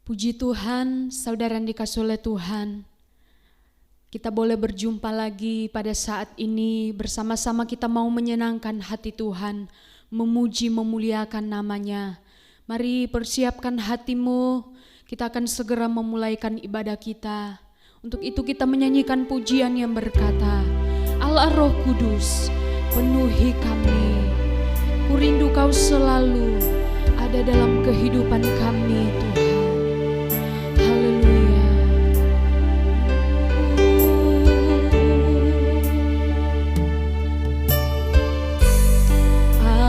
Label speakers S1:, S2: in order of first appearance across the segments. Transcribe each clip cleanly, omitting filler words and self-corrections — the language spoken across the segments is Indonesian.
S1: Puji Tuhan, saudara yang dikasihi oleh Tuhan. Kita boleh berjumpa lagi pada saat ini, bersama-sama kita mau menyenangkan hati Tuhan, memuji, memuliakan namanya. Mari persiapkan hatimu, kita akan segera memulaikan ibadah kita. Untuk itu kita menyanyikan pujian yang berkata, Allah Roh Kudus, penuhi kami. Ku rindu Kau selalu ada dalam kehidupan kami, Tuhan. Haleluya.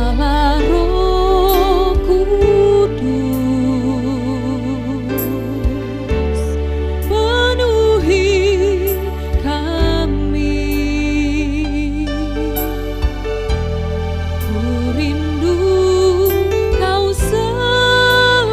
S1: Allah Roh Kudus, penuhi kami. Ku rindu Kau selalu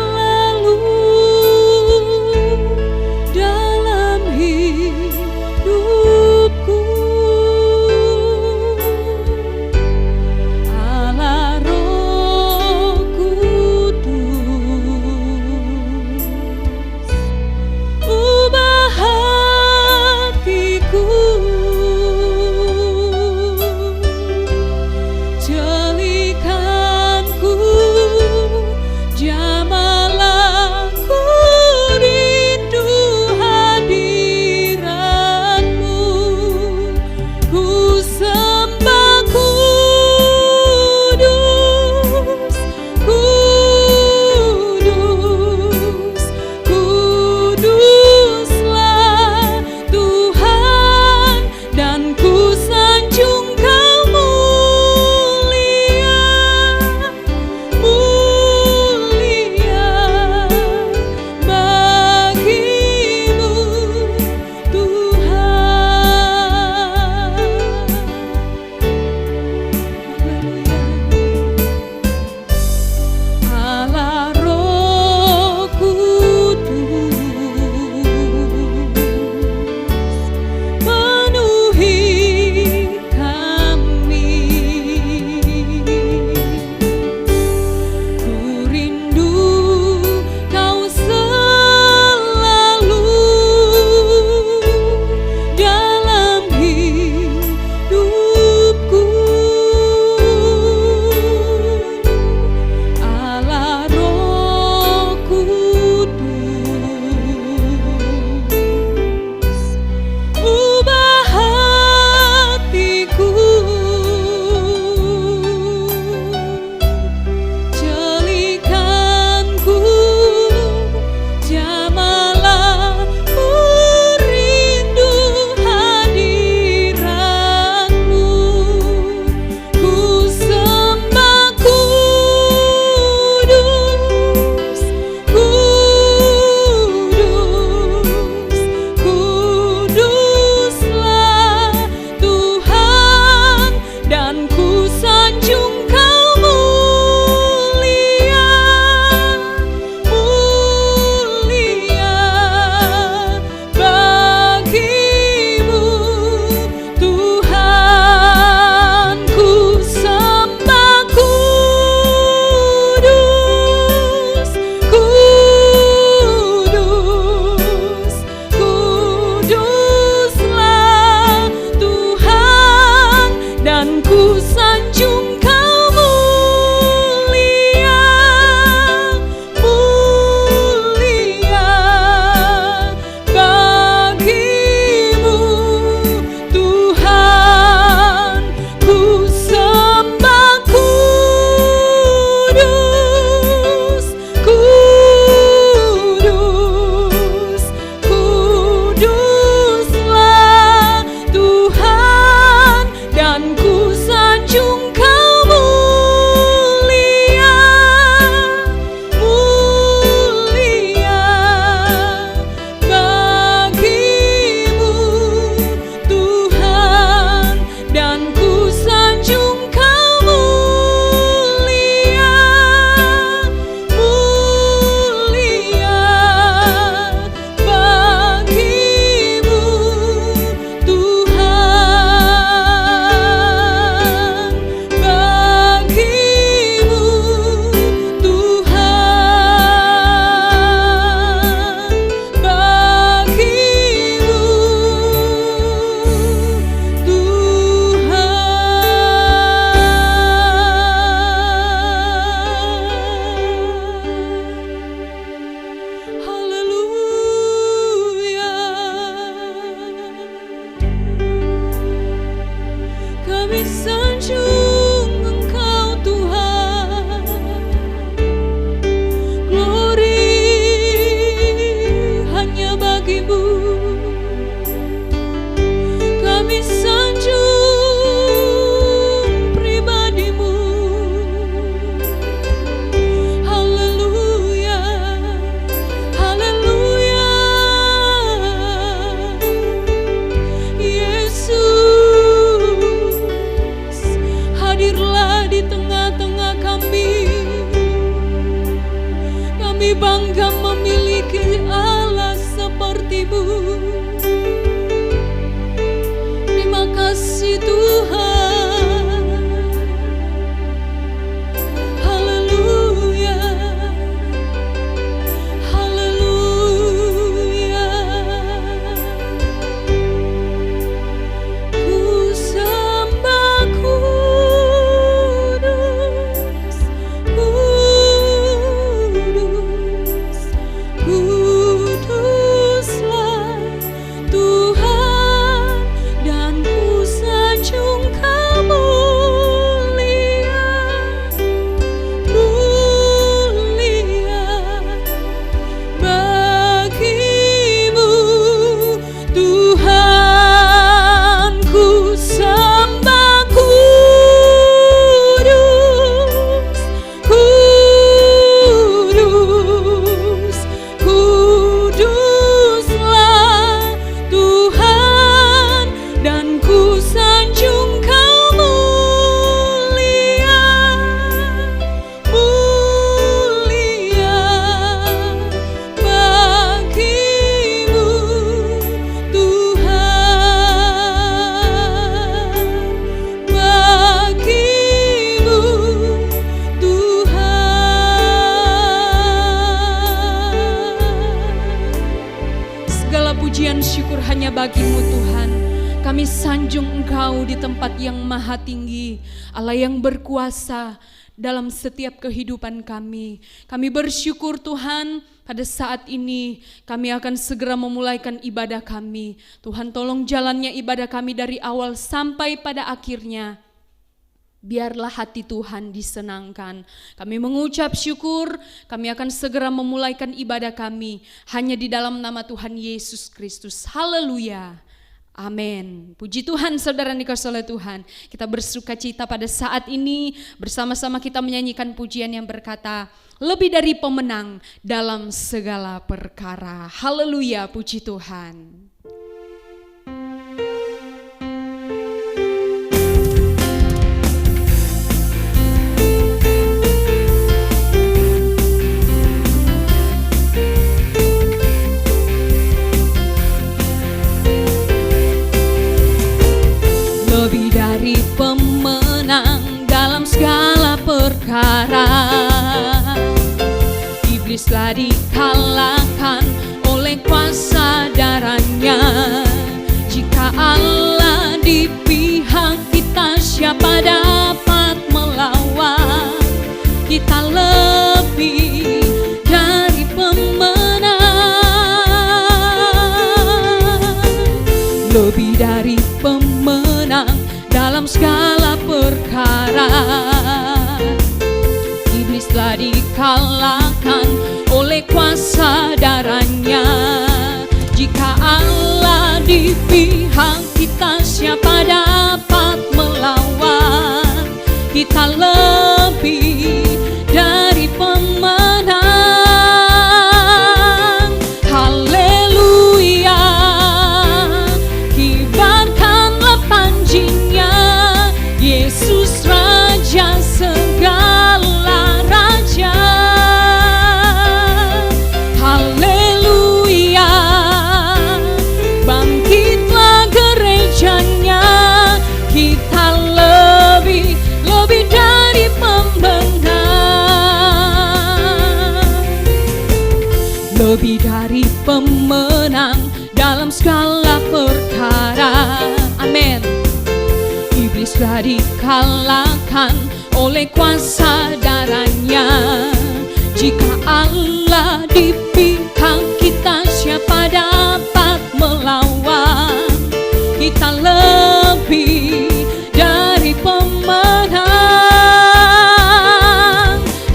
S1: Kami bangga memiliki Allah seperti-Mu. Terima kasih Tuhan. Haleluya, haleluya. Ku sembah kudus, kudus, kuduslah Tuhan, dan ku sanjung Kau mulia, mulia bagi-Mu Tuhan. Ku sembah kudus, kudus, kuduslah Tuhan, dan ku sanjung Kau mulia, mulia bagi-Mu Tuhan, bagi-Mu Tuhan. Segala pujian syukur hanya bagi-Mu Tuhan. Kami sanjung Engkau di tempat yang maha tinggi, Allah yang berkuasa dalam setiap kehidupan kami. Kami bersyukur Tuhan, pada saat ini kami akan segera memulaikan ibadah kami. Tuhan, tolong jalannya ibadah kami dari awal sampai pada akhirnya. Biarlah hati Tuhan disenangkan. Kami mengucap syukur, kami akan segera memulaikan ibadah kami hanya di dalam nama Tuhan Yesus Kristus. Haleluya. Amin. Puji Tuhan, saudara dikasihi oleh Tuhan. Kita bersuka cita pada saat ini, bersama-sama kita menyanyikan pujian yang berkata, lebih dari pemenang dalam segala perkara. Haleluya, puji Tuhan. Lebih dari pemenang dalam segala perkara, iblis telah dikalahkan oleh kuasa darahnya. Jika Allah di pihak kita, siapa dapat melawan? Kita lebih dari pemenang, lebih dari pemenang dalam segala perkara. Iblis telah dikalahkan oleh kuasa darahnya. Jika Allah di pihak kita, siapa dapat melawan? Kita lebih dari pemenang. Haleluya, kibarkanlah panjinya, Yesus Raja segala raja. Haleluya, bangkitlah gerejanya, kita lebih dari pemenang, lebih dari pemenang dalam segala perkara. Amin. Iblis telah dikalahkan oleh kuasa darahnya. Jika Allah di pihak kita, siapa dapat melawan? Kita lebih dari pemenang.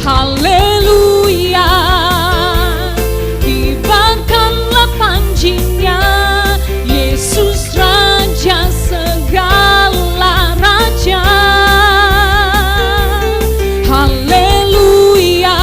S1: Haleluya, kibarkanlah panjinya, Yesus Raja segala raja. Haleluya,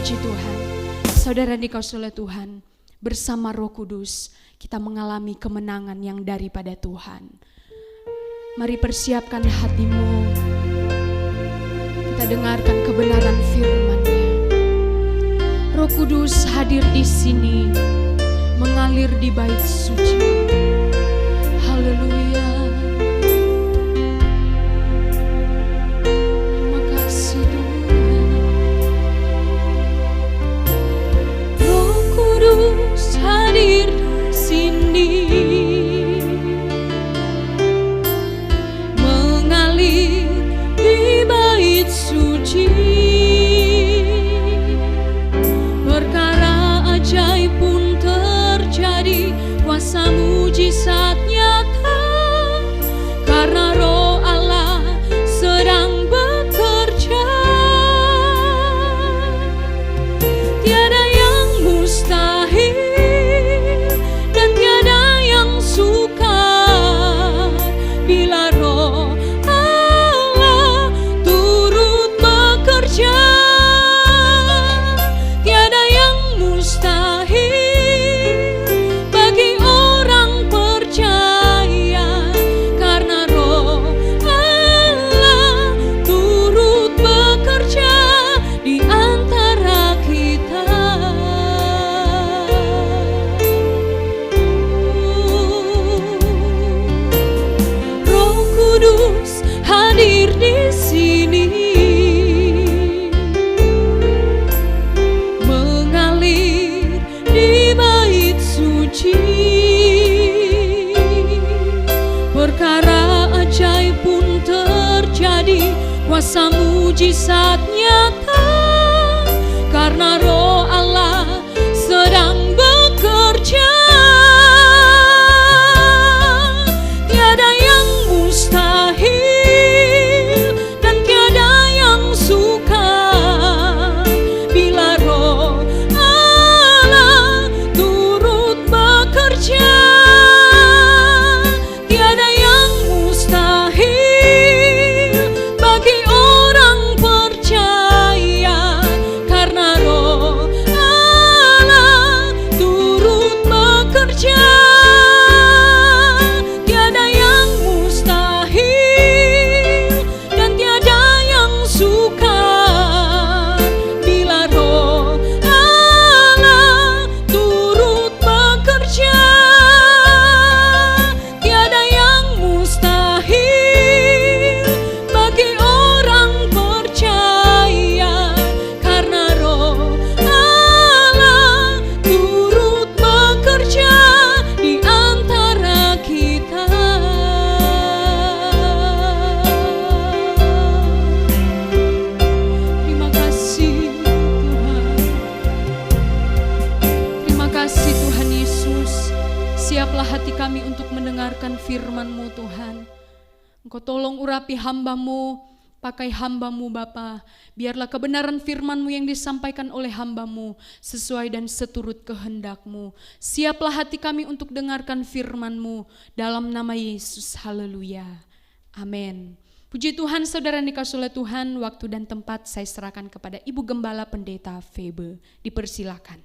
S1: Puji Tuhan. Saudara dikasihi oleh Tuhan, bersama Roh Kudus kita mengalami kemenangan yang daripada Tuhan. Mari persiapkan hatimu, kita dengarkan kebenaran firman-Nya. Roh Kudus hadir di sini, mengalir di bait suci. Haleluya. Terima kasih Tuhan. Roh Kudus hadir di sini, mengalir di bait suci. Perkara ajaib pun terjadi, kuasa mujizat nyata, karena Roh Allah sedang bekerja. Tiada yang mustahil dan tiada yang sukar bila Roh Allah turut bekerja. Tiada yang mustahil bagi orang percaya, karena Roh Allah turut bekerja di antara kita. Roh Kudus hadir di sini, mengalir di bait suci. Perkara ajaib pun terjadi, kuasa mujizat nyata, karena Roh Allah sedang bekerja. Tiada yang mustahil dan tiada yang sukar bila Roh Allah turut bekerja. Tiada yang mustahil bagi orang percaya, karena Roh Allah turut bekerja. Tiada yang mustahil dan tiada yang sukar bila Roh Allah turut bekerja. Tiada yang mustahil bagi orang percaya, karena Roh Allah turut bekerja di antara kita. Terima kasih Tuhan. Terima kasih Tuhan Yesus. Siaplah hati kami untuk mendengarkan firman-Mu Tuhan. Engkau tolong urapi hamba-Mu, pakai hamba-Mu Bapa. Biarlah kebenaran firman-Mu yang disampaikan oleh hamba-Mu sesuai dan seturut kehendak-Mu. Siaplah hati kami untuk dengarkan firman-Mu dalam nama Yesus. Haleluya. Amin. Puji Tuhan, saudara yang dikasihi oleh Tuhan, waktu dan tempat saya serahkan kepada Ibu Gembala Pendeta Febe. Dipersilakan.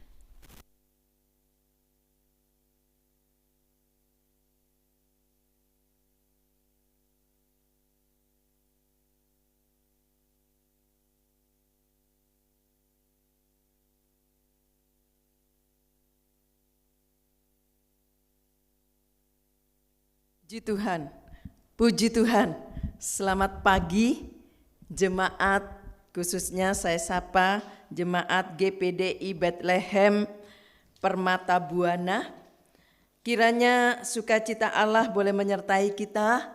S2: Puji Tuhan, puji Tuhan. Selamat pagi jemaat, khususnya saya sapa jemaat GPDI Bethlehem Permata Buana. Kiranya sukacita Allah boleh menyertai kita.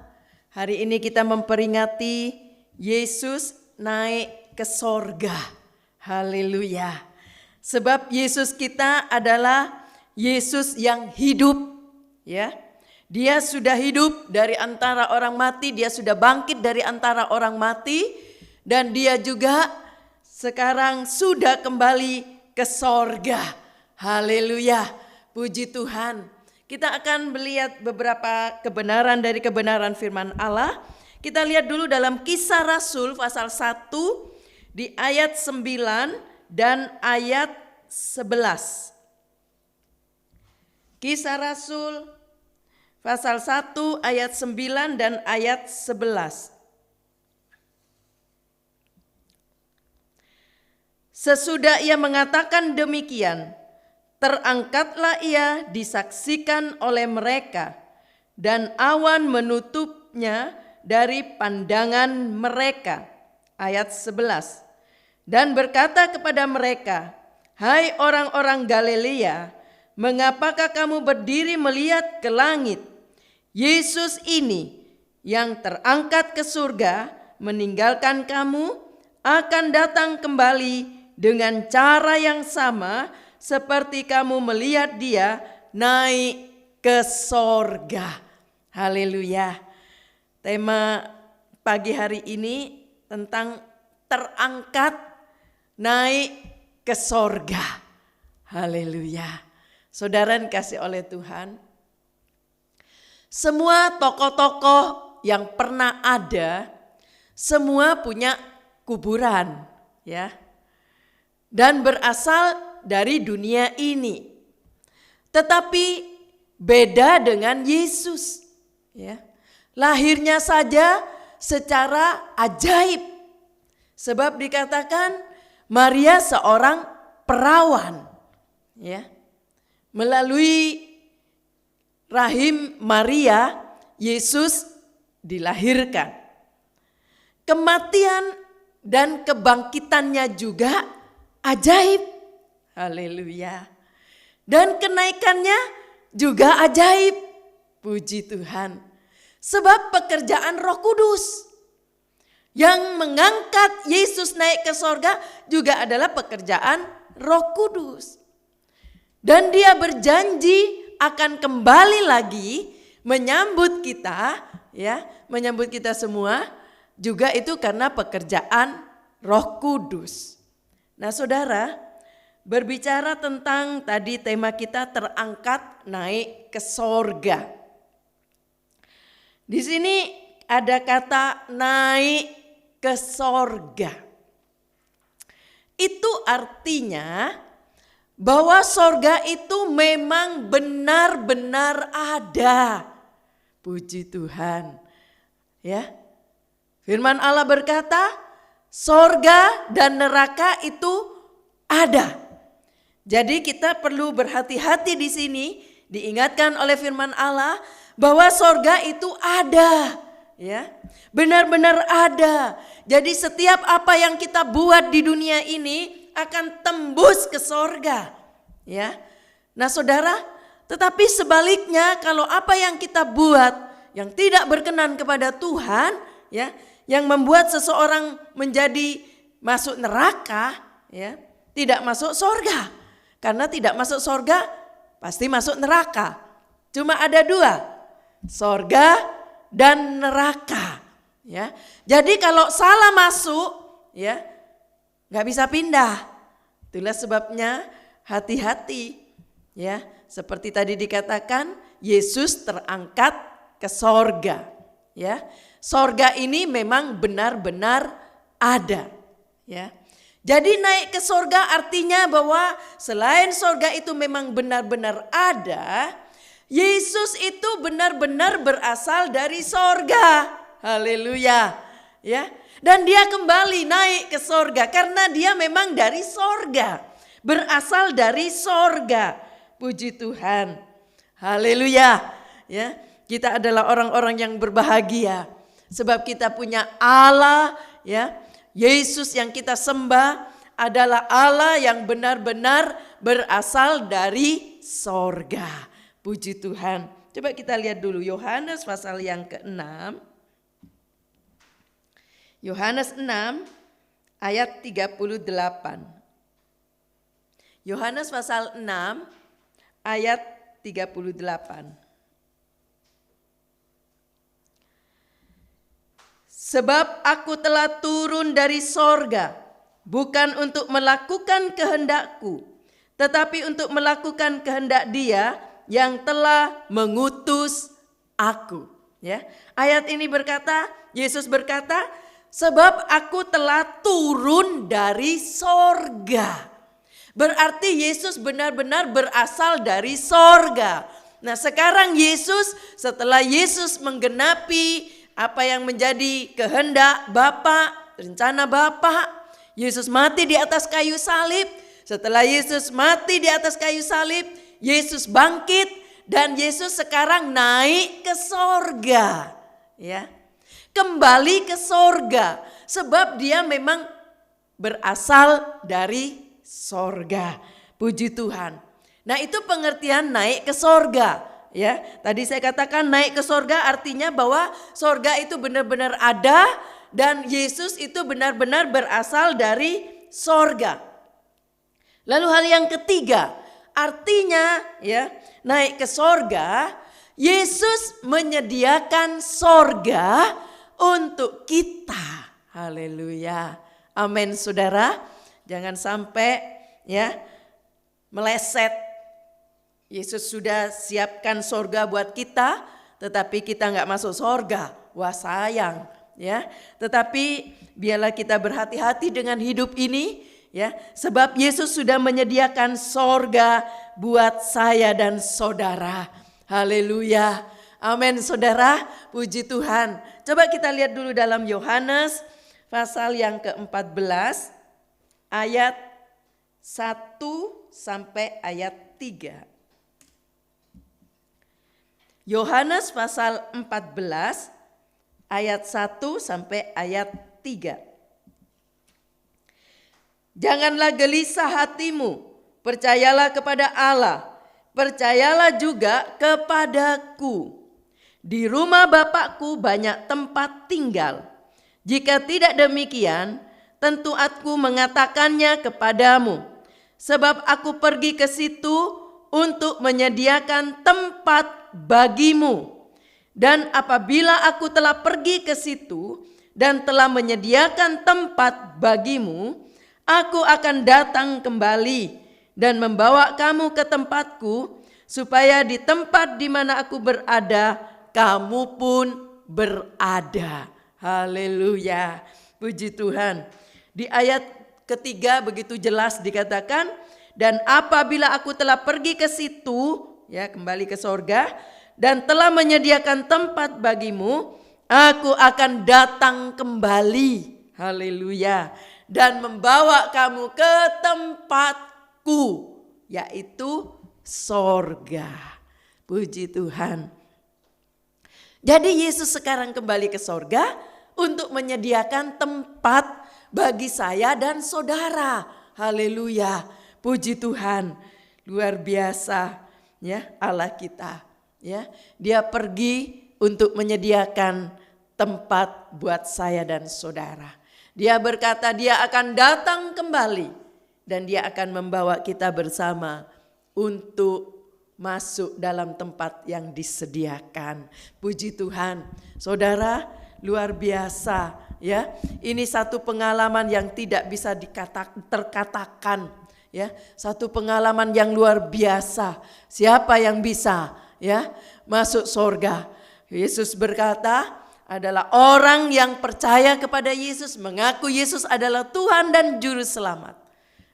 S2: Hari ini kita memperingati Yesus naik ke sorga. Haleluya. Sebab Yesus kita adalah Yesus yang hidup, ya. Dia sudah hidup dari antara orang mati, dia sudah bangkit dari antara orang mati, dan dia juga sekarang sudah kembali ke sorga. Haleluya, puji Tuhan. Kita akan melihat beberapa kebenaran dari kebenaran firman Allah. Kita lihat dulu dalam Kisah Rasul pasal 1 di ayat 9 dan ayat 11. Kisah Rasul pasal 1 ayat 9 dan ayat 11. Sesudah ia mengatakan demikian, terangkatlah ia disaksikan oleh mereka, dan awan menutupnya dari pandangan mereka. Ayat 11. Dan berkata kepada mereka, hai orang-orang Galilea, mengapakah kamu berdiri melihat ke langit? Yesus ini yang terangkat ke surga meninggalkan kamu akan datang kembali dengan cara yang sama seperti kamu melihat dia naik ke sorga. Haleluya. Tema pagi hari ini tentang terangkat naik ke sorga. Haleluya. Saudara yang dikasih oleh Tuhan, semua tokoh-tokoh yang pernah ada, semua punya kuburan, ya, dan berasal dari dunia ini. Tetapi beda dengan Yesus, ya. Lahirnya saja secara ajaib, sebab dikatakan Maria seorang perawan, ya. Melalui rahim Maria, Yesus dilahirkan. Kematian dan kebangkitannya juga ajaib. Haleluya. Dan kenaikannya juga ajaib. Puji Tuhan. Sebab pekerjaan Roh Kudus yang mengangkat Yesus naik ke sorga juga adalah pekerjaan Roh Kudus. Dan dia berjanji akan kembali lagi menyambut kita, ya, menyambut kita semua, juga itu karena pekerjaan Roh Kudus. Nah, saudara, berbicara tentang tadi tema kita terangkat naik ke sorga. Di sini ada kata naik ke sorga. Itu artinya bahwa sorga itu memang benar-benar ada. Puji Tuhan. Ya. Firman Allah berkata, sorga dan neraka itu ada. Jadi kita perlu berhati-hati di sini, diingatkan oleh firman Allah bahwa sorga itu ada. Ya. Benar-benar ada. Jadi setiap apa yang kita buat di dunia ini akan tembus ke sorga, ya. Nah, saudara, tetapi sebaliknya kalau apa yang kita buat yang tidak berkenan kepada Tuhan, ya, yang membuat seseorang menjadi masuk neraka, ya, tidak masuk sorga. Karena tidak masuk sorga pasti masuk neraka. Cuma ada dua, sorga dan neraka, ya. Jadi kalau salah masuk, ya, nggak bisa pindah. Itulah sebabnya hati-hati, ya. Seperti tadi dikatakan, Yesus terangkat ke sorga, ya. Sorga ini memang benar-benar ada, ya. Jadi naik ke sorga artinya bahwa selain sorga itu memang benar-benar ada, Yesus itu benar-benar berasal dari sorga. Haleluya, ya. Dan dia kembali naik ke sorga karena dia memang dari sorga. Berasal dari sorga. Puji Tuhan. Haleluya. Ya, kita adalah orang-orang yang berbahagia. Sebab kita punya Allah, ya. Yesus yang kita sembah adalah Allah yang benar-benar berasal dari sorga. Puji Tuhan. Coba kita lihat dulu Yohanes pasal yang ke-6. Yohanes 6 ayat 38. Yohanes pasal 6 ayat 38. Sebab aku telah turun dari sorga, bukan untuk melakukan kehendakku, tetapi untuk melakukan kehendak Dia yang telah mengutus aku. Ya, ayat ini berkata, Yesus berkata, sebab aku telah turun dari sorga. Berarti Yesus benar-benar berasal dari sorga. Nah sekarang Yesus, setelah Yesus menggenapi apa yang menjadi kehendak Bapa, rencana Bapa, Yesus mati di atas kayu salib. Setelah Yesus mati di atas kayu salib, Yesus bangkit dan Yesus sekarang naik ke sorga. Ya, kembali ke sorga sebab dia memang berasal dari sorga. Puji Tuhan. Nah itu pengertian naik ke sorga. Ya, tadi saya katakan naik ke sorga artinya bahwa sorga itu benar-benar ada dan Yesus itu benar-benar berasal dari sorga. Lalu hal yang ketiga, artinya ya naik ke sorga, Yesus menyediakan sorga untuk kita. Haleluya. Amin saudara. Jangan sampai ya meleset. Yesus sudah siapkan sorga buat kita, tetapi kita nggak masuk sorga. Wah sayang ya. Tetapi biarlah kita berhati-hati dengan hidup ini ya. Sebab Yesus sudah menyediakan sorga buat saya dan saudara. Haleluya. Amin saudara. Puji Tuhan. Coba kita lihat dulu dalam Yohanes pasal yang ke-14 ayat 1 sampai ayat 3. Yohanes pasal 14 ayat 1 sampai ayat 3. Janganlah gelisah hatimu, percayalah kepada Allah, percayalah juga kepadaku. Di rumah Bapakku banyak tempat tinggal. Jika tidak demikian, tentu aku mengatakannya kepadamu. Sebab aku pergi ke situ untuk menyediakan tempat bagimu. Dan apabila aku telah pergi ke situ dan telah menyediakan tempat bagimu, aku akan datang kembali dan membawa kamu ke tempatku, supaya di tempat di mana aku berada, kamu pun berada. Haleluya. Puji Tuhan. Di ayat ketiga begitu jelas dikatakan, dan apabila aku telah pergi ke situ, ya kembali ke sorga, dan telah menyediakan tempat bagimu, aku akan datang kembali. Haleluya. Dan membawa kamu ke tempatku, yaitu sorga. Puji Tuhan. Jadi Yesus sekarang kembali ke sorga untuk menyediakan tempat bagi saya dan saudara. Haleluya. Puji Tuhan. Luar biasa ya Allah kita. Ya, dia pergi untuk menyediakan tempat buat saya dan saudara. Dia berkata dia akan datang kembali dan dia akan membawa kita bersama untuk masuk dalam tempat yang disediakan. Puji Tuhan. Saudara, luar biasa ya. Ini satu pengalaman yang tidak bisa terkatakan ya. Satu pengalaman yang luar biasa. Siapa yang bisa ya masuk sorga? Yesus berkata adalah orang yang percaya kepada Yesus, mengaku Yesus adalah Tuhan dan Juru Selamat,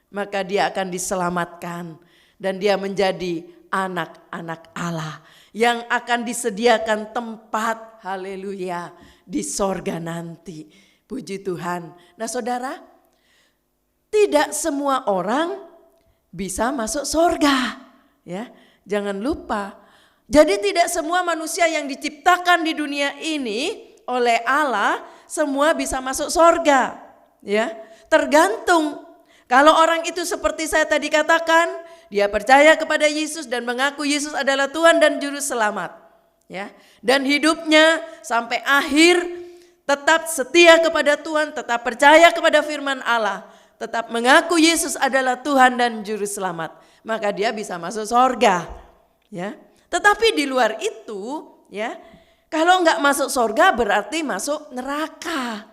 S2: maka dia akan diselamatkan dan dia menjadi anak-anak Allah yang akan disediakan tempat, haleluya, di sorga nanti. Puji Tuhan. Nah saudara, tidak semua orang bisa masuk sorga ya, jangan lupa. Jadi tidak semua manusia yang diciptakan di dunia ini oleh Allah semua bisa masuk sorga. Ya, tergantung. Kalau orang itu seperti saya tadi katakan, dia percaya kepada Yesus dan mengaku Yesus adalah Tuhan dan Juru Selamat. Ya, dan hidupnya sampai akhir tetap setia kepada Tuhan, tetap percaya kepada firman Allah, tetap mengaku Yesus adalah Tuhan dan Juru Selamat, maka dia bisa masuk sorga. Ya. Tetapi di luar itu, ya, kalau nggak masuk sorga berarti masuk neraka,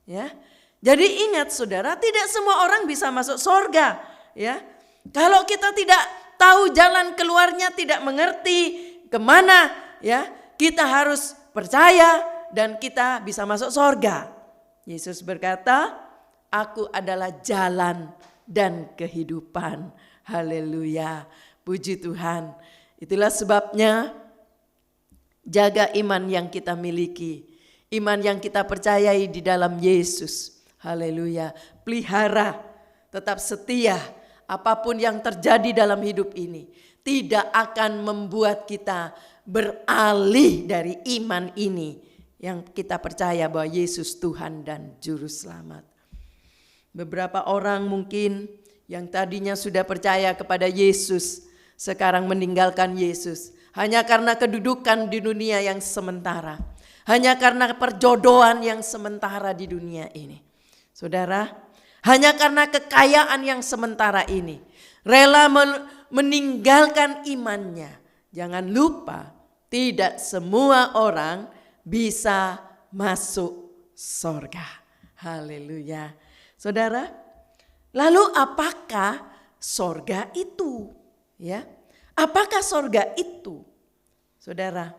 S2: ya. Jadi ingat saudara, tidak semua orang bisa masuk sorga, ya. Kalau kita tidak tahu jalan keluarnya, tidak mengerti kemana, ya, kita harus percaya dan kita bisa masuk sorga, Yesus berkata, aku adalah jalan dan kehidupan. Haleluya, puji Tuhan. Itulah sebabnya jaga iman yang kita miliki, iman yang kita percayai di dalam Yesus. Haleluya, pelihara, tetap setia. Apapun yang terjadi dalam hidup ini tidak akan membuat kita beralih dari iman ini yang kita percaya bahwa Yesus Tuhan dan Juru Selamat. Beberapa orang mungkin yang tadinya sudah percaya kepada Yesus sekarang meninggalkan Yesus hanya karena kedudukan di dunia yang sementara, hanya karena perjodohan yang sementara di dunia ini. Saudara, hanya karena kekayaan yang sementara ini, rela meninggalkan imannya. Jangan lupa, tidak semua orang bisa masuk sorga. Haleluya. Saudara, lalu apakah sorga itu? Ya, apakah sorga itu? Saudara,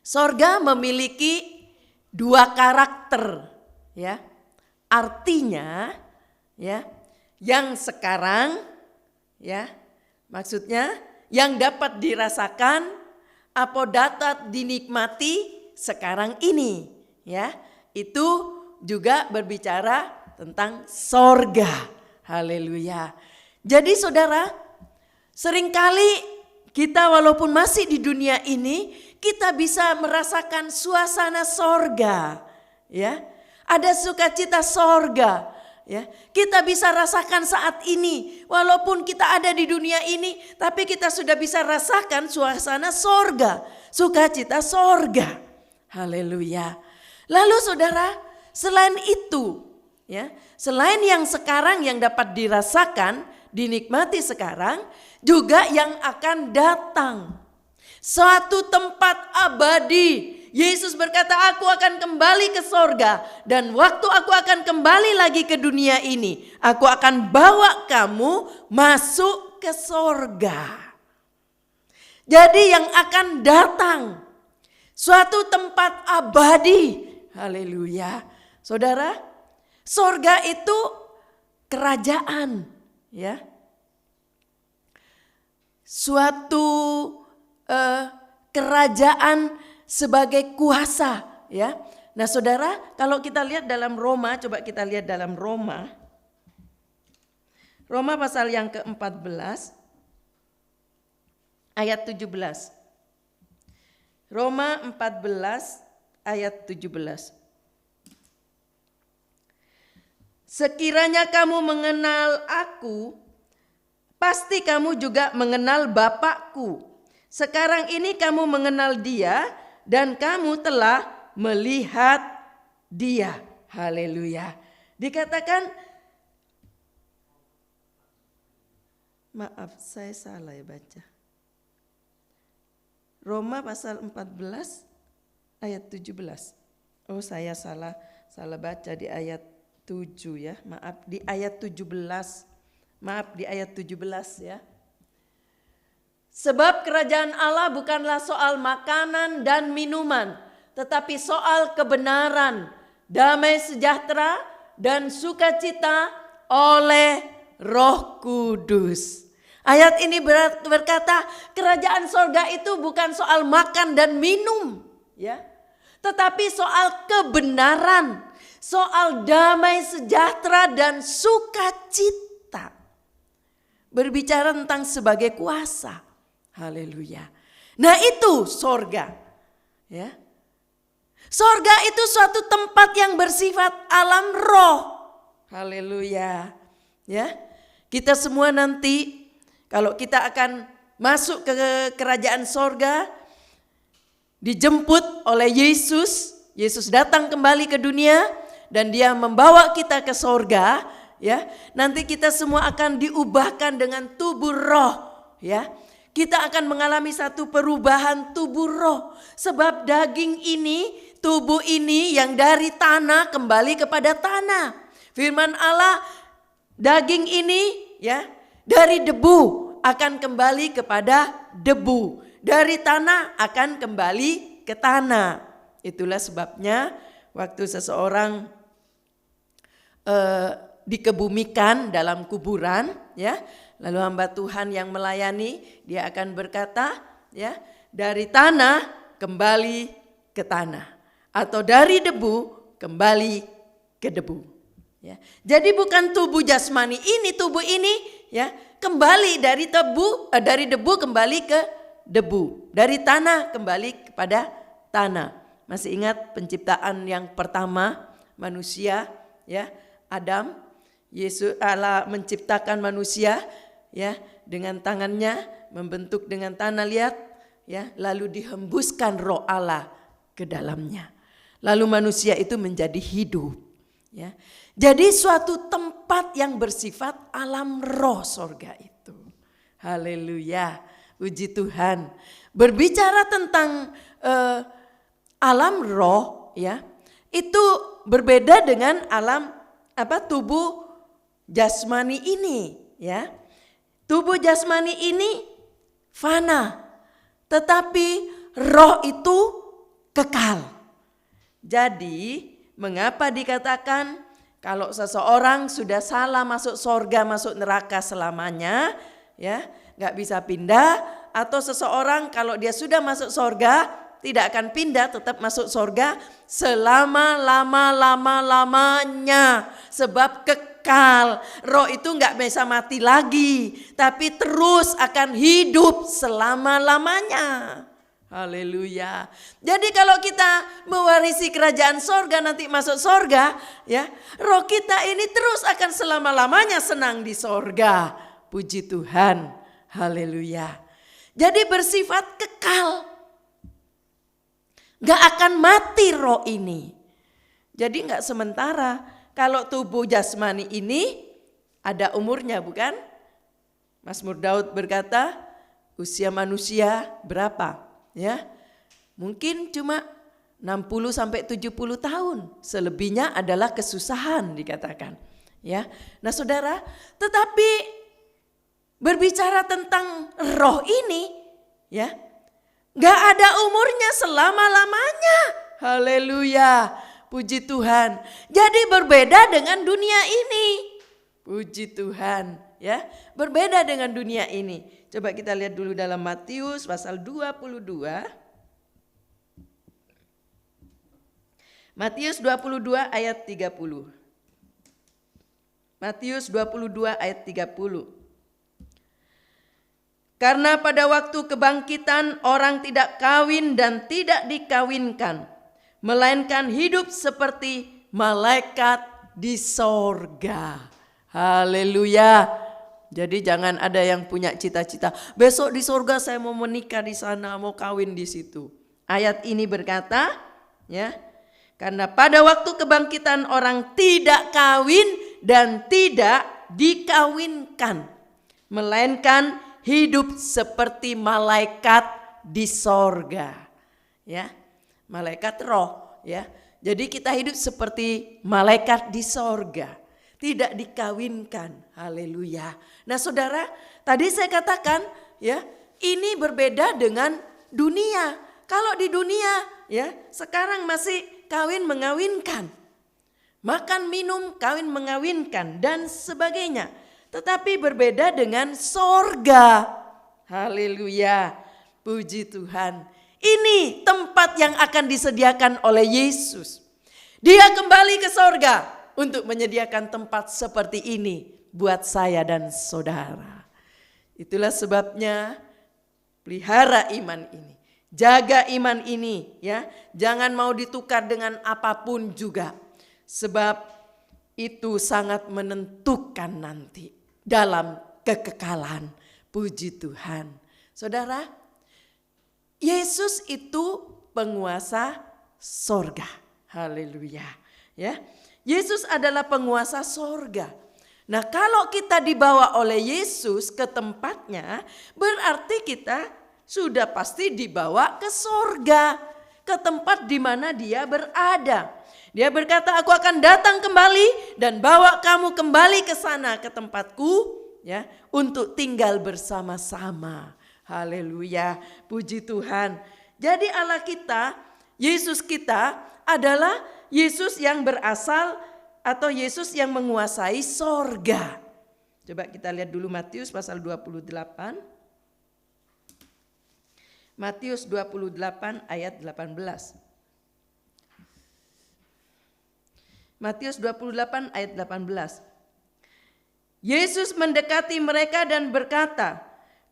S2: sorga memiliki dua karakter, ya. Artinya, ya, yang sekarang, ya, maksudnya yang dapat dirasakan atau dapat dinikmati sekarang ini, ya, itu juga berbicara tentang sorga. Haleluya. Jadi saudara, seringkali kita walaupun masih di dunia ini, kita bisa merasakan suasana sorga, ya. Ada sukacita sorga, ya. Kita bisa rasakan saat ini, walaupun kita ada di dunia ini, tapi kita sudah bisa rasakan suasana sorga, sukacita sorga. Haleluya. Lalu saudara, selain itu, ya, selain yang sekarang yang dapat dirasakan, dinikmati sekarang, juga yang akan datang. Suatu tempat abadi. Yesus berkata, aku akan kembali ke sorga, dan waktu aku akan kembali lagi ke dunia ini, aku akan bawa kamu masuk ke sorga. Jadi yang akan datang, suatu tempat abadi. Haleluya. Saudara, sorga itu kerajaan, ya. Suatu kerajaan sebagai kuasa, ya. Nah saudara, kalau kita lihat dalam Roma, coba kita lihat dalam Roma pasal yang ke-14 ayat 17. Roma 14 ayat 17. Sekiranya kamu mengenal aku, pasti kamu juga mengenal Bapakku. Sekarang ini kamu mengenal Dia, dan kamu telah melihat Dia. Haleluya. Dikatakan, maaf saya salah ya baca. Roma pasal 14 ayat 17. Oh saya salah baca di ayat 7 ya. Maaf di ayat 17. Maaf di ayat 17 ya. Sebab kerajaan Allah bukanlah soal makanan dan minuman, tetapi soal kebenaran, damai sejahtera, dan sukacita oleh Roh Kudus. Ayat ini berkata, kerajaan sorga itu bukan soal makan dan minum, ya, tetapi soal kebenaran, soal damai sejahtera dan sukacita. Berbicara tentang sebagai kuasa. Haleluya. Nah itu sorga, ya. Sorga itu suatu tempat yang bersifat alam roh. Haleluya. Ya. Kita semua nanti kalau kita akan masuk ke kerajaan sorga, dijemput oleh Yesus. Yesus datang kembali ke dunia dan Dia membawa kita ke sorga, ya. Nanti kita semua akan diubahkan dengan tubuh roh, ya. Kita akan mengalami satu perubahan tubuh roh. Sebab daging ini, tubuh ini yang dari tanah kembali kepada tanah. Firman Allah, daging ini ya dari debu akan kembali kepada debu. Dari tanah akan kembali ke tanah. Itulah sebabnya waktu seseorang dikebumikan dalam kuburan, ya, lalu hamba Tuhan yang melayani dia akan berkata, ya, dari tanah kembali ke tanah, atau dari debu kembali ke debu. Ya. Jadi bukan tubuh jasmani ini, tubuh ini, ya, kembali dari debu kembali ke debu, dari tanah kembali kepada tanah. Masih ingat penciptaan yang pertama manusia, ya, Adam. Allah menciptakan manusia, ya, dengan tangannya, membentuk dengan tanah, lihat, ya, lalu dihembuskan roh Allah ke dalamnya. Lalu manusia itu menjadi hidup, ya. Jadi suatu tempat yang bersifat alam roh sorga itu. Haleluya, puji Tuhan. Berbicara tentang alam roh, ya, itu berbeda dengan alam tubuh jasmani ini, ya. Tubuh jasmani ini fana, tetapi roh itu kekal. Jadi mengapa dikatakan kalau seseorang sudah salah masuk sorga, masuk neraka selamanya, ya, nggak bisa pindah, atau seseorang kalau dia sudah masuk sorga tidak akan pindah, tetap masuk sorga selama-lamanya, sebab kekal. Roh itu nggak bisa mati lagi, tapi terus akan hidup selama-lamanya. Haleluya. Jadi kalau kita mewarisi kerajaan sorga, nanti masuk sorga, ya, roh kita ini terus akan selama-lamanya senang di sorga. Puji Tuhan. Haleluya. Jadi bersifat kekal. Gak akan mati roh ini. Jadi gak sementara. Kalau tubuh jasmani ini ada umurnya, bukan? Mazmur Daud berkata, usia manusia berapa? Ya, mungkin cuma 60 sampai 70 tahun. Selebihnya adalah kesusahan dikatakan. Ya. Nah, Saudara, tetapi berbicara tentang roh ini, ya, gak ada umurnya selama-lamanya. Haleluya, puji Tuhan. Jadi berbeda dengan dunia ini. Puji Tuhan, ya, berbeda dengan dunia ini. Coba kita lihat dulu dalam Matius pasal 22. Matius 22 ayat 30. Matius 22 ayat 30. Karena pada waktu kebangkitan orang tidak kawin dan tidak dikawinkan, melainkan hidup seperti malaikat di sorga. Haleluya. Jadi jangan ada yang punya cita-cita, besok di sorga saya mau menikah di sana, mau kawin di situ. Ayat ini berkata, ya, karena pada waktu kebangkitan orang tidak kawin dan tidak dikawinkan, melainkan hidup seperti malaikat di sorga. Ya, malaikat roh, ya. Jadi kita hidup seperti malaikat di sorga. Tidak dikawinkan. Haleluya. Nah, Saudara, tadi saya katakan, ya, ini berbeda dengan dunia. Kalau di dunia, ya, sekarang masih kawin mengawinkan. Makan, minum, kawin mengawinkan dan sebagainya. Tetapi berbeda dengan sorga. Haleluya. Puji Tuhan. Ini tempat yang akan disediakan oleh Yesus. Dia kembali ke sorga untuk menyediakan tempat seperti ini buat saya dan saudara. Itulah sebabnya pelihara iman ini. Jaga iman ini, ya. Jangan mau ditukar dengan apapun juga. Sebab itu sangat menentukan nanti dalam kekekalan. Puji Tuhan. Saudara, Yesus itu penguasa sorga. Haleluya. Ya. Yesus adalah penguasa sorga. Nah, kalau kita dibawa oleh Yesus ke tempatnya, berarti kita sudah pasti dibawa ke sorga, ke tempat di mana dia berada. Dia berkata, aku akan datang kembali dan bawa kamu kembali ke sana, ke tempatku, ya, untuk tinggal bersama-sama. Haleluya, puji Tuhan. Jadi Allah kita, Yesus kita adalah Yesus yang berasal atau Yesus yang menguasai sorga. Coba kita lihat dulu Matius pasal 28. Matius 28 ayat 18. Matius 28 ayat 18. Yesus mendekati mereka dan berkata,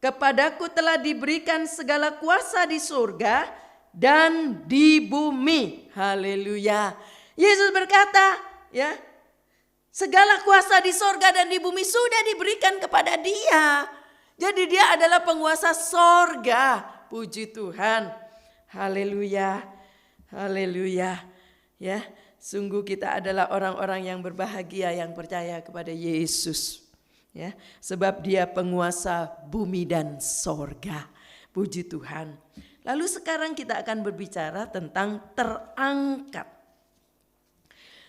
S2: "Kepadaku telah diberikan segala kuasa di surga dan di bumi." Haleluya. Yesus berkata, ya, segala kuasa di surga dan di bumi sudah diberikan kepada Dia. Jadi Dia adalah penguasa surga. Puji Tuhan. Haleluya. Haleluya. Ya, sungguh kita adalah orang-orang yang berbahagia yang percaya kepada Yesus. Ya, sebab Dia penguasa bumi dan sorga. Puji Tuhan. Lalu sekarang kita akan berbicara tentang terangkat.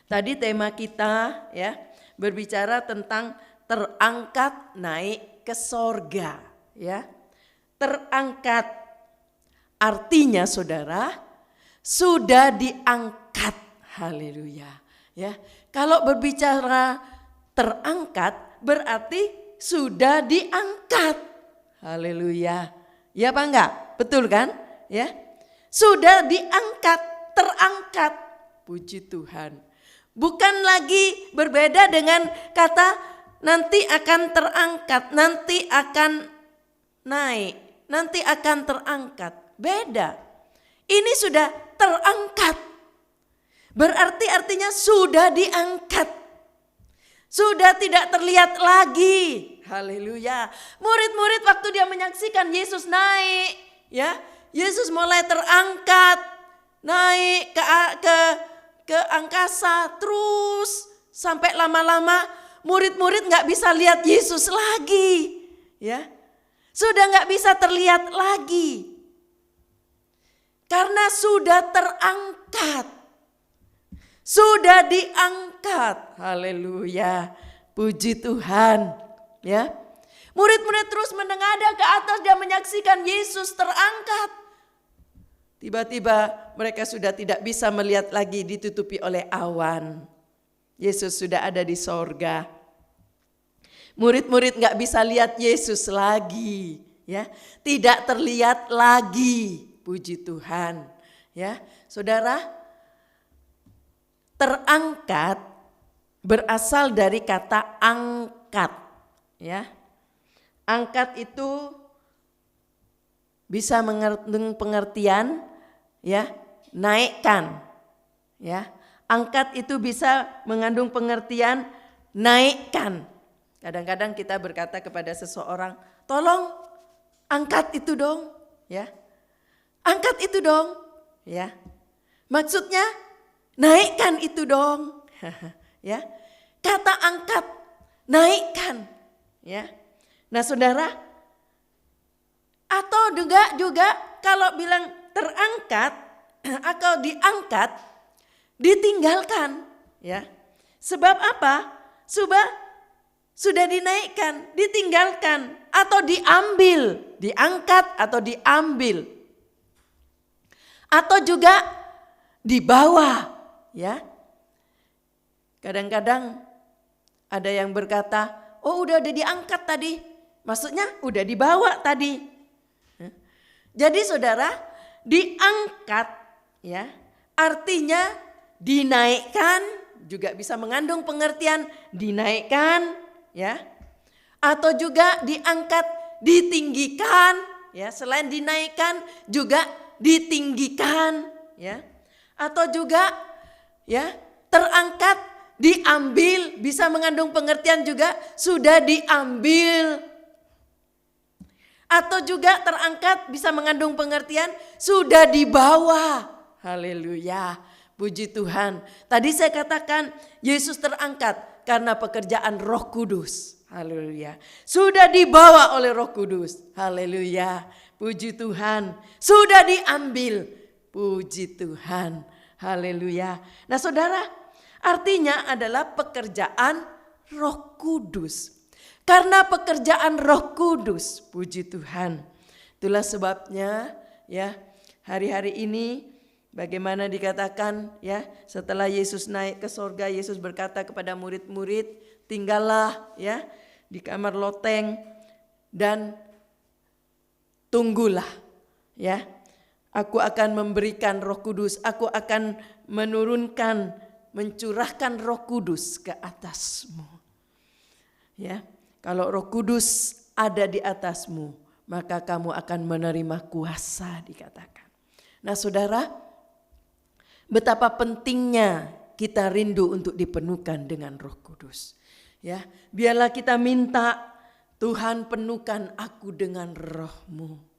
S2: Tadi tema kita ya berbicara tentang terangkat naik ke sorga. Ya, terangkat artinya saudara sudah diangkat. Haleluya. Ya, kalau berbicara terangkat berarti sudah diangkat. Haleluya. Ya apa enggak? Betul kan? Ya. Sudah diangkat, terangkat. Puji Tuhan. Bukan lagi berbeda dengan kata nanti akan terangkat, nanti akan naik, nanti akan terangkat. Beda. Ini sudah terangkat. Berarti artinya sudah diangkat. Sudah tidak terlihat lagi. Haleluya. Murid-murid waktu dia menyaksikan Yesus naik, ya, Yesus mulai terangkat, naik ke angkasa, terus sampai lama-lama murid-murid nggak bisa lihat Yesus lagi, ya, sudah nggak bisa terlihat lagi, karena sudah terangkat. Sudah diangkat. Haleluya. Puji Tuhan. Ya. Murid-murid terus menengadah ke atas dan menyaksikan Yesus terangkat. Tiba-tiba mereka sudah tidak bisa melihat lagi, ditutupi oleh awan. Yesus sudah ada di sorga. Murid-murid gak bisa lihat Yesus lagi. Ya. Tidak terlihat lagi. Puji Tuhan. Ya, saudara, terangkat berasal dari kata angkat, ya. Angkat itu bisa mengandung pengertian, ya, naikkan, ya. Angkat itu bisa mengandung pengertian naikkan. Kadang-kadang kita berkata kepada seseorang, "Tolong angkat itu dong," ya. Angkat itu dong, ya. Maksudnya naikkan itu dong. Ya. Kata angkat, naikkan, ya. Nah, saudara, atau juga kalau bilang terangkat atau diangkat, ditinggalkan, ya. Sebab apa? Sudah dinaikkan, ditinggalkan atau diambil, diangkat atau diambil. Atau juga dibawa, ya. Kadang-kadang ada yang berkata, "Oh, udah diangkat tadi." Maksudnya udah dibawa tadi. Jadi saudara, diangkat, ya, artinya dinaikkan, juga bisa mengandung pengertian dinaikkan, ya. Atau juga diangkat, ditinggikan, ya. Selain dinaikkan juga ditinggikan, ya. Atau juga, ya, terangkat, diambil, bisa mengandung pengertian juga sudah diambil. Atau juga terangkat bisa mengandung pengertian sudah dibawa. Haleluya. Puji Tuhan. Tadi saya katakan Yesus terangkat karena pekerjaan Roh Kudus. Haleluya. Sudah dibawa oleh Roh Kudus. Haleluya. Puji Tuhan. Sudah diambil. Puji Tuhan. Haleluya. Nah, saudara, artinya adalah pekerjaan Roh Kudus. Karena pekerjaan Roh Kudus, puji Tuhan. Itulah sebabnya, ya, hari-hari ini Bagaimana dikatakan ya, setelah Yesus naik ke sorga, Yesus berkata kepada murid-murid, tinggallah ya di kamar loteng dan tunggulah ya. Aku akan memberikan Roh Kudus, aku akan menurunkan, mencurahkan Roh Kudus ke atasmu. Ya, kalau Roh Kudus ada di atasmu, maka kamu akan menerima kuasa, dikatakan. Nah, saudara, betapa pentingnya kita rindu untuk dipenuhkan dengan Roh Kudus. Ya, biarlah kita minta, Tuhan penuhkan aku dengan Roh-Mu.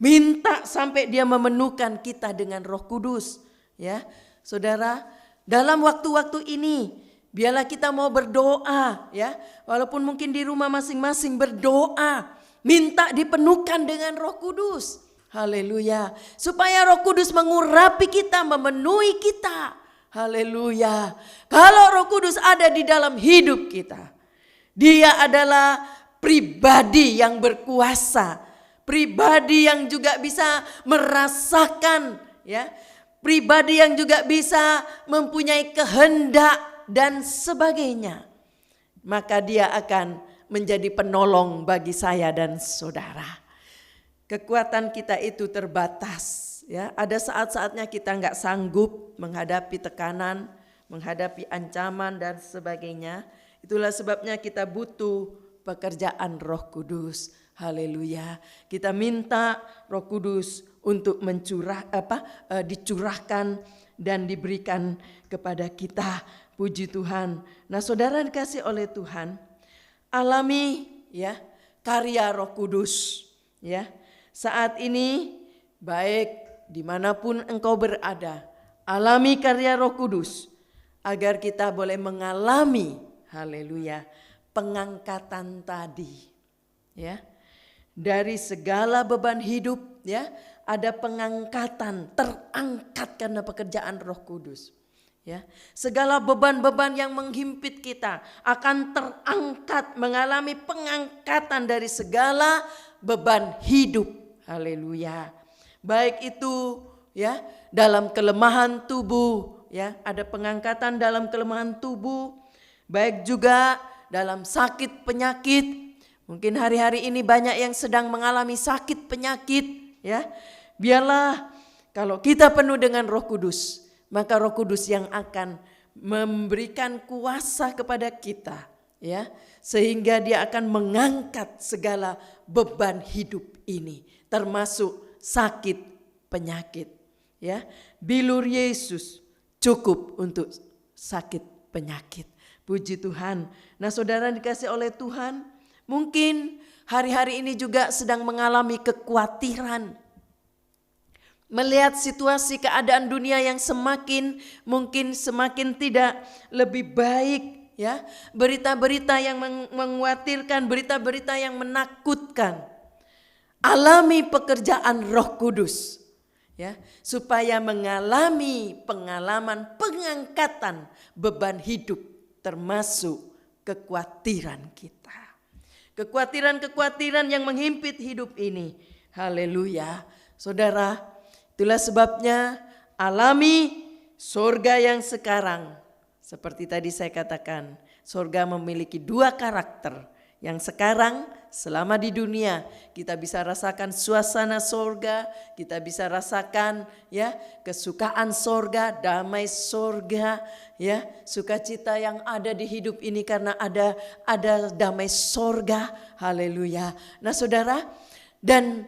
S2: Minta sampai Dia memenuhkan kita dengan Roh Kudus. Ya, saudara, dalam waktu-waktu ini biarlah kita mau berdoa ya, walaupun mungkin di rumah masing-masing berdoa, minta dipenuhkan dengan Roh Kudus. Haleluya, supaya Roh Kudus mengurapi kita, memenuhi kita. Haleluya. Kalau Roh Kudus ada di dalam hidup kita, Dia adalah pribadi yang berkuasa, pribadi yang juga bisa merasakan ya, pribadi yang juga bisa mempunyai kehendak dan sebagainya. Maka Dia akan menjadi penolong bagi saya dan saudara. Kekuatan kita itu terbatas ya. Ada saat-saatnya kita nggak sanggup menghadapi tekanan, menghadapi ancaman dan sebagainya. Itulah sebabnya kita butuh pekerjaan Roh Kudus. Haleluya. Kita minta Roh Kudus untuk dicurahkan dan diberikan kepada kita. Puji Tuhan. Nah, saudara dikasih oleh Tuhan, alami ya karya Roh Kudus ya. Saat ini baik dimanapun engkau berada, alami karya Roh Kudus agar kita boleh mengalami, haleluya, pengangkatan tadi ya. Dari segala beban hidup ya, ada pengangkatan, terangkat karena pekerjaan Roh Kudus. Ya, segala beban-beban yang menghimpit kita akan terangkat, mengalami pengangkatan dari segala beban hidup. Haleluya. Baik itu ya dalam kelemahan tubuh ya, ada pengangkatan dalam kelemahan tubuh, baik juga dalam sakit penyakit. Mungkin hari-hari ini banyak yang sedang mengalami sakit penyakit ya. Biarlah kalau kita penuh dengan Roh Kudus, maka Roh Kudus yang akan memberikan kuasa kepada kita ya, sehingga Dia akan mengangkat segala beban hidup ini, termasuk sakit penyakit ya. Bilur Yesus cukup untuk sakit penyakit. Puji Tuhan. Nah, saudara dikasih oleh Tuhan, mungkin hari-hari ini juga sedang mengalami kekhawatiran. Melihat situasi keadaan dunia yang semakin tidak lebih baik ya. Berita-berita yang mengkhawatirkan, berita-berita yang menakutkan. Alami pekerjaan Roh Kudus ya, supaya mengalami pengalaman pengangkatan beban hidup, termasuk kekhawatiran kita. Kekhawatiran-kekhawatiran yang menghimpit hidup ini. Haleluya. Saudara, itulah sebabnya alami sorga yang sekarang. Seperti tadi saya katakan, sorga memiliki dua karakter. Yang sekarang selama di dunia kita bisa rasakan suasana sorga, kita bisa rasakan ya kesukaan sorga, damai sorga ya, sukacita yang ada di hidup ini karena ada damai sorga. Haleluya. Nah, saudara, dan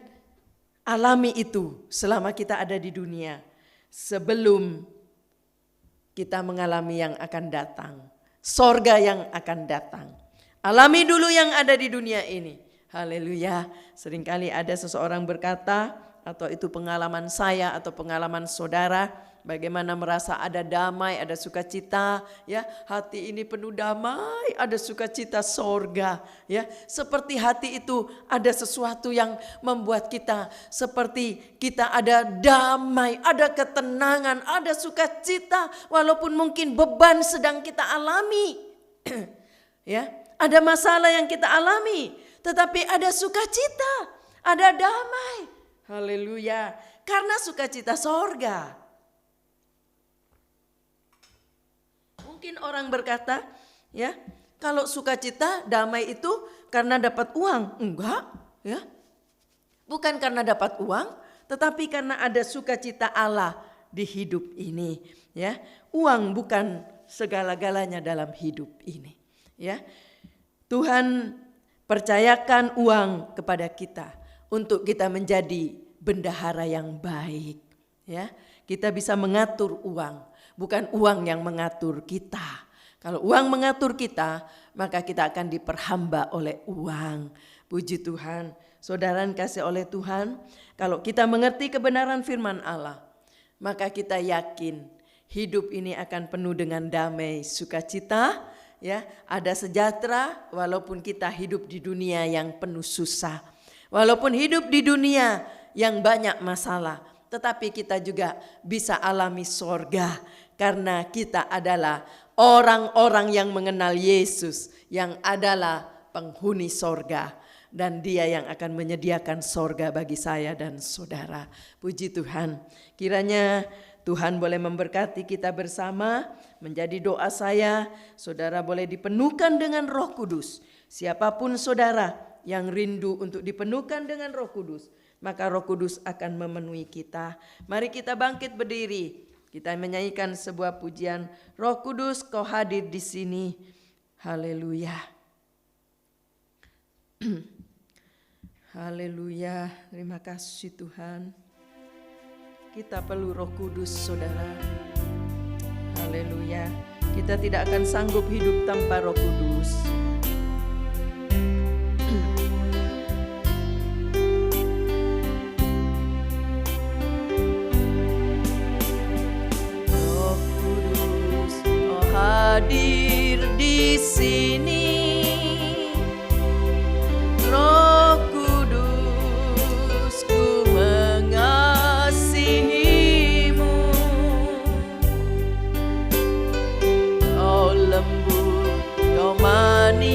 S2: alami itu selama kita ada di dunia sebelum kita mengalami yang akan datang, sorga yang akan datang. Alami dulu yang ada di dunia ini. Haleluya. Seringkali ada seseorang berkata, atau itu pengalaman saya atau pengalaman saudara, bagaimana merasa ada damai, ada sukacita, ya, hati ini penuh damai, ada sukacita sorga, ya. Seperti hati itu ada sesuatu yang membuat kita seperti kita ada damai, ada ketenangan, ada sukacita, walaupun mungkin beban sedang kita alami, ya. Ada masalah yang kita alami, tetapi ada sukacita, ada damai. Haleluya. Karena sukacita sorga. Mungkin orang berkata, ya, kalau sukacita, damai itu karena dapat uang. Enggak, ya. Bukan karena dapat uang, tetapi karena ada sukacita Allah di hidup ini, ya. Uang bukan segala-galanya dalam hidup ini, ya. Tuhan percayakan uang kepada kita untuk kita menjadi bendahara yang baik, ya. Kita bisa mengatur uang, bukan uang yang mengatur kita. Kalau uang mengatur kita, maka kita akan diperhamba oleh uang. Puji Tuhan. Saudara kasih oleh Tuhan, kalau kita mengerti kebenaran firman Allah, maka kita yakin hidup ini akan penuh dengan damai, sukacita, ya, ada sejahtera walaupun kita hidup di dunia yang penuh susah. Walaupun hidup di dunia yang banyak masalah, tetapi kita juga bisa alami sorga karena kita adalah orang-orang yang mengenal Yesus, yang adalah penghuni sorga, dan Dia yang akan menyediakan sorga bagi saya dan saudara. Puji Tuhan. Kiranya Tuhan boleh memberkati kita bersama. Menjadi doa saya, saudara boleh dipenuhkan dengan Roh Kudus. Siapapun saudara yang rindu untuk dipenuhkan dengan Roh Kudus, maka Roh Kudus akan memenuhi kita. Mari kita bangkit berdiri. Kita menyanyikan sebuah pujian, Roh Kudus Kau hadir di sini. Haleluya. Haleluya. Terima kasih Tuhan. Kita perlu Roh Kudus, saudara. Haleluya. Kita tidak akan sanggup hidup tanpa Roh Kudus. Roh Kudus, Kau hadir di sini. Roh Kudus, Ku mengasihimu. Kau lembut, Kau manis.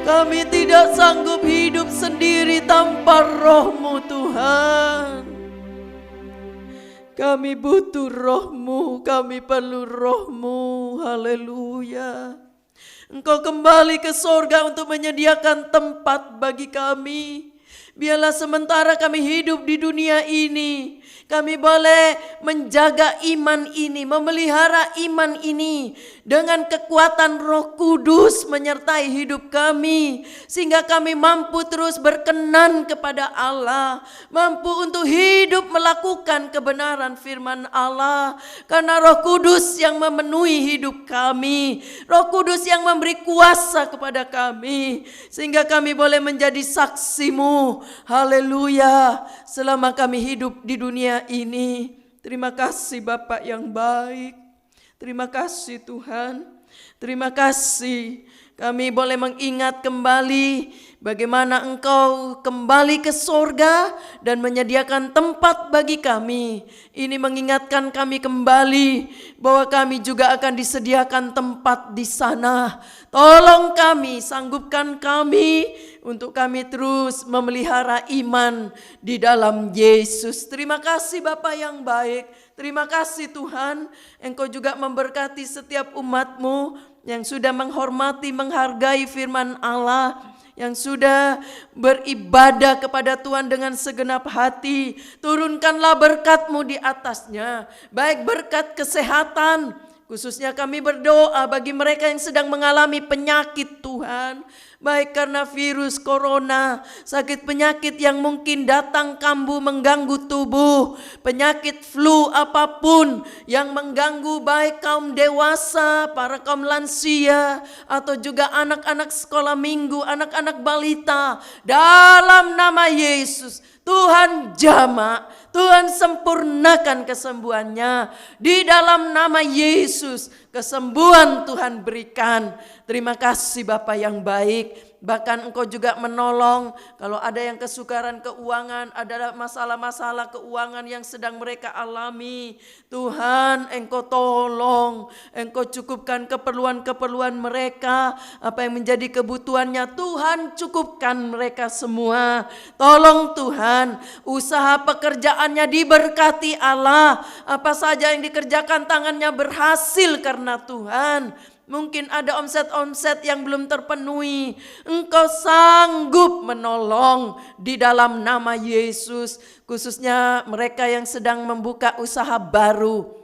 S2: Kami tidak sanggup hidup sendiri tanpa Roh-Mu Tuhan. Kami butuh Roh-Mu, kami perlu Roh-Mu. Haleluya. Engkau kembali ke sorga untuk menyediakan tempat bagi kami. Biarlah sementara kami hidup di dunia ini, kami boleh menjaga iman ini, memelihara iman ini dengan kekuatan Roh Kudus menyertai hidup kami, sehingga kami mampu terus berkenan kepada Allah, mampu untuk hidup melakukan kebenaran firman Allah, karena Roh Kudus yang memenuhi hidup kami, Roh Kudus yang memberi kuasa kepada kami, sehingga kami boleh menjadi saksi-Mu. Haleluya, selama kami hidup di dunia ini. Terima kasih Bapak yang baik. Terima kasih Tuhan. Terima kasih kami boleh mengingat kembali bagaimana Engkau kembali ke sorga dan menyediakan tempat bagi kami. Ini mengingatkan kami kembali bahwa kami juga akan disediakan tempat di sana. Tolong kami, sanggupkan kami untuk kami terus memelihara iman di dalam Yesus. Terima kasih Bapa yang baik. Terima kasih Tuhan, Engkau juga memberkati setiap umat-Mu yang sudah menghormati, menghargai firman Allah, yang sudah beribadah kepada Tuhan dengan segenap hati. Turunkanlah berkat-Mu di atasnya, baik berkat kesehatan. Khususnya kami berdoa bagi mereka yang sedang mengalami penyakit Tuhan, baik karena virus corona, sakit penyakit yang mungkin datang kambuh mengganggu tubuh, penyakit flu apapun yang mengganggu baik kaum dewasa, para kaum lansia, atau juga anak-anak sekolah minggu, anak-anak balita. Dalam nama Yesus, Tuhan jamah, Tuhan sempurnakan kesembuhannya. Di dalam nama Yesus, kesembuhan Tuhan berikan. Terima kasih Bapa yang baik. Bahkan Engkau juga menolong kalau ada yang kesukaran keuangan, ada masalah-masalah keuangan yang sedang mereka alami. Tuhan, Engkau tolong, Engkau cukupkan keperluan-keperluan mereka, apa yang menjadi kebutuhannya. Tuhan, cukupkan mereka semua. Tolong Tuhan, usaha pekerjaannya diberkati Allah. Apa saja yang dikerjakan tangannya berhasil karena Tuhan. Mungkin ada omset-omset yang belum terpenuhi. Engkau sanggup menolong di dalam nama Yesus. Khususnya mereka yang sedang membuka usaha baru.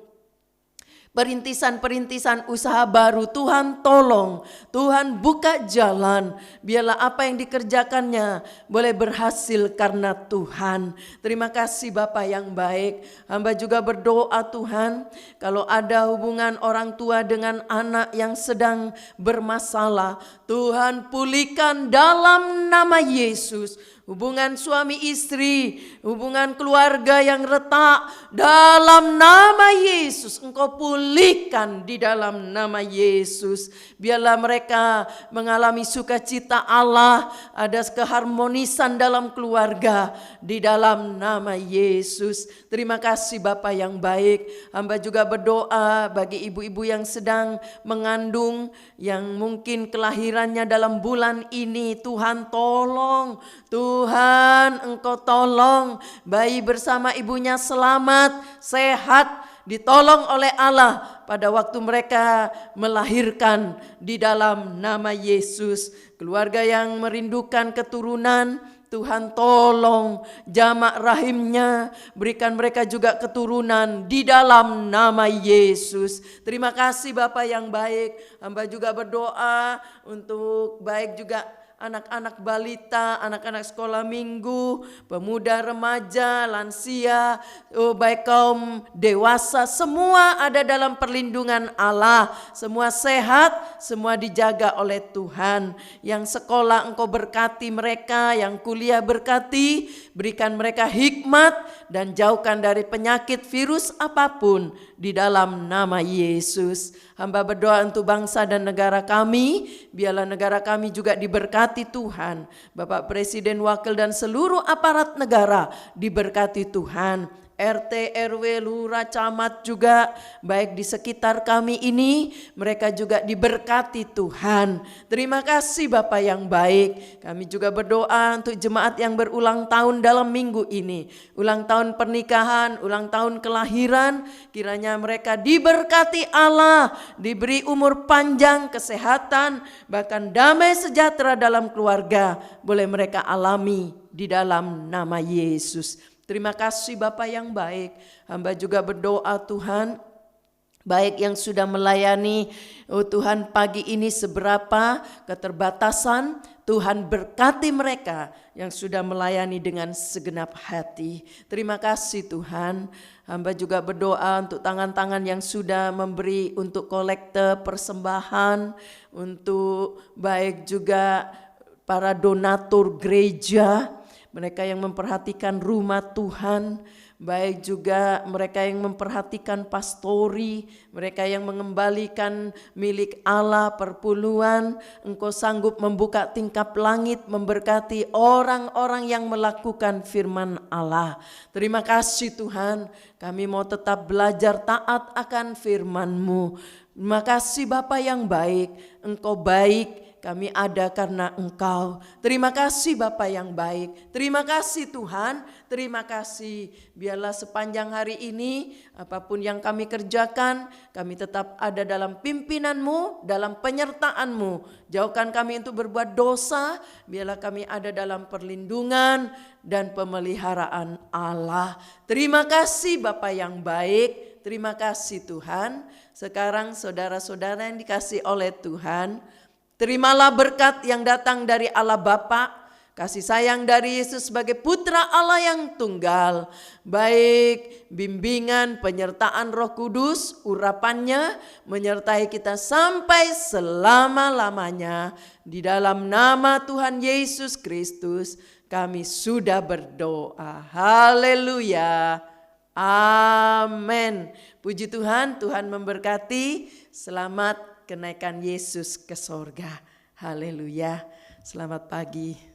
S2: Perintisan-perintisan usaha baru, Tuhan tolong, Tuhan buka jalan, biarlah apa yang dikerjakannya boleh berhasil karena Tuhan. Terima kasih Bapa yang baik. Hamba juga berdoa Tuhan, kalau ada hubungan orang tua dengan anak yang sedang bermasalah, Tuhan pulihkan dalam nama Yesus. Hubungan suami istri, hubungan keluarga yang retak, dalam nama Yesus Engkau pulihkan di dalam nama Yesus. Biarlah mereka mengalami sukacita Allah, ada keharmonisan dalam keluarga di dalam nama Yesus. Terima kasih Bapa yang baik. Hamba juga berdoa bagi ibu-ibu yang sedang mengandung, yang mungkin kelahirannya dalam bulan ini. Tuhan tolong, Tuhan Engkau tolong bayi bersama ibunya selamat, sehat, ditolong oleh Allah pada waktu mereka melahirkan di dalam nama Yesus. Keluarga yang merindukan keturunan, Tuhan tolong jamak rahimnya, berikan mereka juga keturunan di dalam nama Yesus. Terima kasih Bapa yang baik. Hamba juga berdoa untuk baik juga anak-anak balita, anak-anak sekolah minggu, pemuda remaja, lansia, baik kaum dewasa, semua ada dalam perlindungan Allah. Semua sehat, semua dijaga oleh Tuhan. Yang sekolah Engkau berkati mereka, yang kuliah berkati, berikan mereka hikmat dan jauhkan dari penyakit virus apapun di dalam nama Yesus. Hamba berdoa untuk bangsa dan negara kami, biarlah negara kami juga diberkati Tuhan. Bapak Presiden, Wakil dan seluruh aparat negara diberkati Tuhan. RT, RW, lurah, camat juga, baik di sekitar kami ini, mereka juga diberkati Tuhan. Terima kasih Bapa yang baik. Kami juga berdoa untuk jemaat yang berulang tahun dalam minggu ini. Ulang tahun pernikahan, ulang tahun kelahiran, kiranya mereka diberkati Allah, diberi umur panjang, kesehatan, bahkan damai sejahtera dalam keluarga, boleh mereka alami di dalam nama Yesus. Terima kasih Bapa yang baik. Hamba juga berdoa Tuhan, baik yang sudah melayani, oh Tuhan pagi ini seberapa keterbatasan, Tuhan berkati mereka yang sudah melayani dengan segenap hati. Terima kasih Tuhan. Hamba juga berdoa untuk tangan-tangan yang sudah memberi untuk kolekte persembahan, untuk baik juga para donatur gereja, mereka yang memperhatikan rumah Tuhan, baik juga mereka yang memperhatikan pastori, mereka yang mengembalikan milik Allah perpuluhan. Engkau sanggup membuka tingkap langit, memberkati orang-orang yang melakukan firman Allah. Terima kasih Tuhan, kami mau tetap belajar taat akan firman-Mu. Terima kasih Bapa yang baik, Engkau baik, kami ada karena Engkau. Terima kasih Bapa yang baik. Terima kasih Tuhan. Terima kasih. Biarlah sepanjang hari ini apapun yang kami kerjakan, kami tetap ada dalam pimpinan-Mu, dalam penyertaan-Mu. Jauhkan kami untuk berbuat dosa. Biarlah kami ada dalam perlindungan dan pemeliharaan Allah. Terima kasih Bapa yang baik. Terima kasih Tuhan. Sekarang saudara-saudara yang dikasihi oleh Tuhan, terimalah berkat yang datang dari Allah Bapa, kasih sayang dari Yesus sebagai putra Allah yang tunggal, baik bimbingan penyertaan Roh Kudus, urapannya menyertai kita sampai selama-lamanya. Di dalam nama Tuhan Yesus Kristus kami sudah berdoa. Haleluya. Amin. Puji Tuhan, Tuhan memberkati. Selamat kenaikan Yesus ke sorga. Haleluya. Selamat pagi.